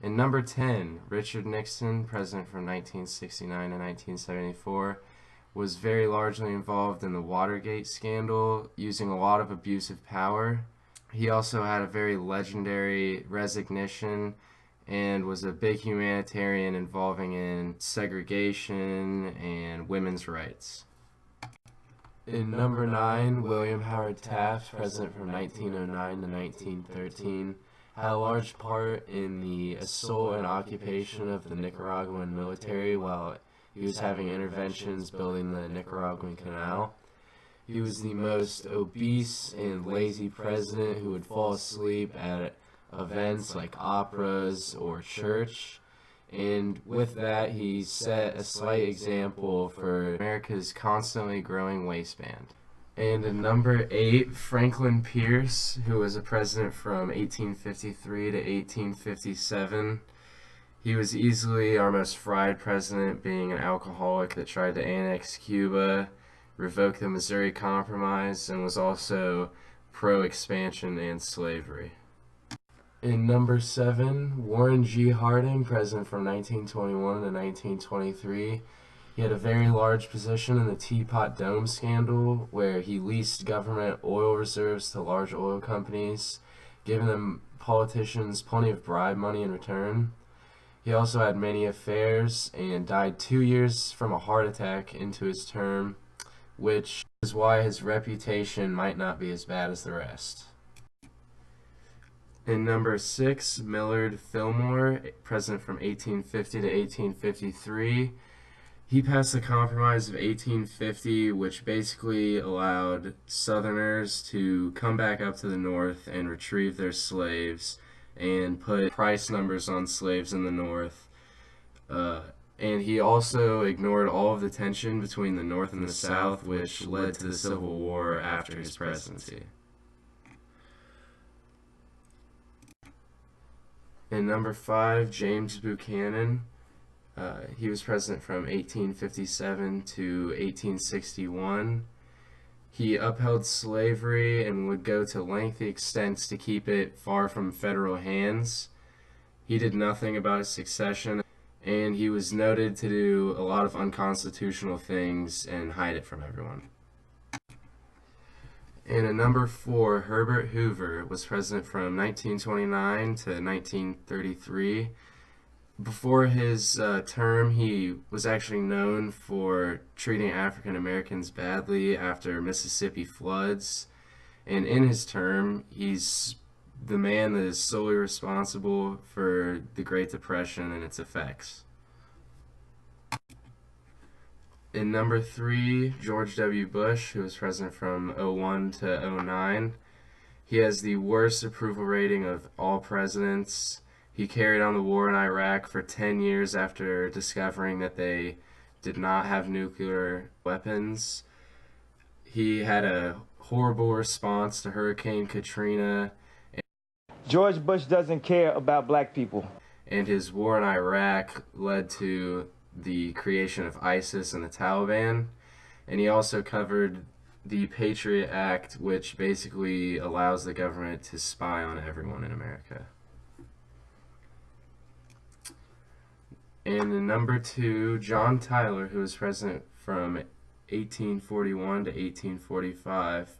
In number 10, Richard Nixon, president from 1969 to 1974, was very largely involved in the Watergate scandal, using a lot of abusive power. He also had a very legendary resignation and was a big humanitarian involving in segregation and women's rights. In number 9, William Howard Taft, president from 1909 to 1913, had a large part in the assault and occupation of the Nicaraguan military while he was having interventions building the Nicaraguan Canal. He was the most obese and lazy president who would fall asleep at events like operas or church. And with that, he set a slight example for America's constantly growing waistband. And in number 8, Franklin Pierce, who was a president from 1853 to 1857. He was easily our most fried president, being an alcoholic that tried to annex Cuba, revoke the Missouri Compromise, and was also pro-expansion and slavery. In number 7, Warren G. Harding, president from 1921 to 1923. He had a very large position in the Teapot Dome scandal, where he leased government oil reserves to large oil companies, giving them politicians plenty of bribe money in return. He also had many affairs and died 2 years from a heart attack into his term, which is why his reputation might not be as bad as the rest. In number 6, Millard Fillmore, president from 1850 to 1853. He passed the Compromise of 1850, which basically allowed Southerners to come back up to the North and retrieve their slaves and put price numbers on slaves in the North. And he also ignored all of the tension between the North and the South, which led to the Civil War after his presidency. In number 5, James Buchanan. He was president from 1857 to 1861. He upheld slavery and would go to lengthy extents to keep it far from federal hands. He did nothing about his succession, and he was noted to do a lot of unconstitutional things and hide it from everyone. And at number 4, Herbert Hoover was president from 1929 to 1933. Before his term, he was actually known for treating African Americans badly after Mississippi floods. And in his term, he's the man that is solely responsible for the Great Depression and its effects. In number 3, George W. Bush, who was president from 01 to 09. He has the worst approval rating of all presidents. He carried on the war in Iraq for 10 years after discovering that they did not have nuclear weapons. He had a horrible response to Hurricane Katrina. George Bush doesn't care about black people. And his war in Iraq led to the creation of ISIS and the Taliban. And he also covered the Patriot Act, which basically allows the government to spy on everyone in America. And in number 2, John Tyler, who was president from 1841 to 1845.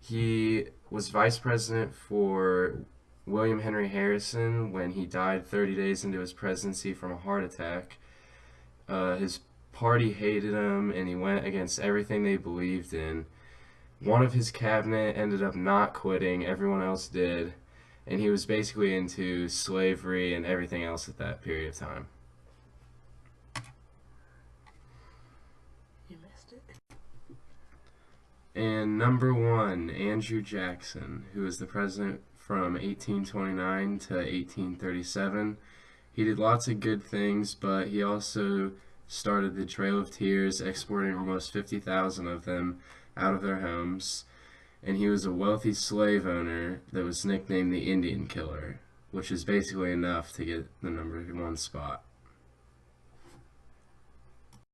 He was vice president for William Henry Harrison when he died 30 days into his presidency from a heart attack. His party hated him, and he went against everything they believed in. One of his cabinet ended up not quitting, everyone else did, and he was basically into slavery and everything else at that period of time. You missed it. And number 1, Andrew Jackson, who was the president from 1829 to 1837. He did lots of good things, but he also started the Trail of Tears, exporting almost 50,000 of them out of their homes. And he was a wealthy slave owner that was nicknamed the Indian Killer, which is basically enough to get the number 1 spot.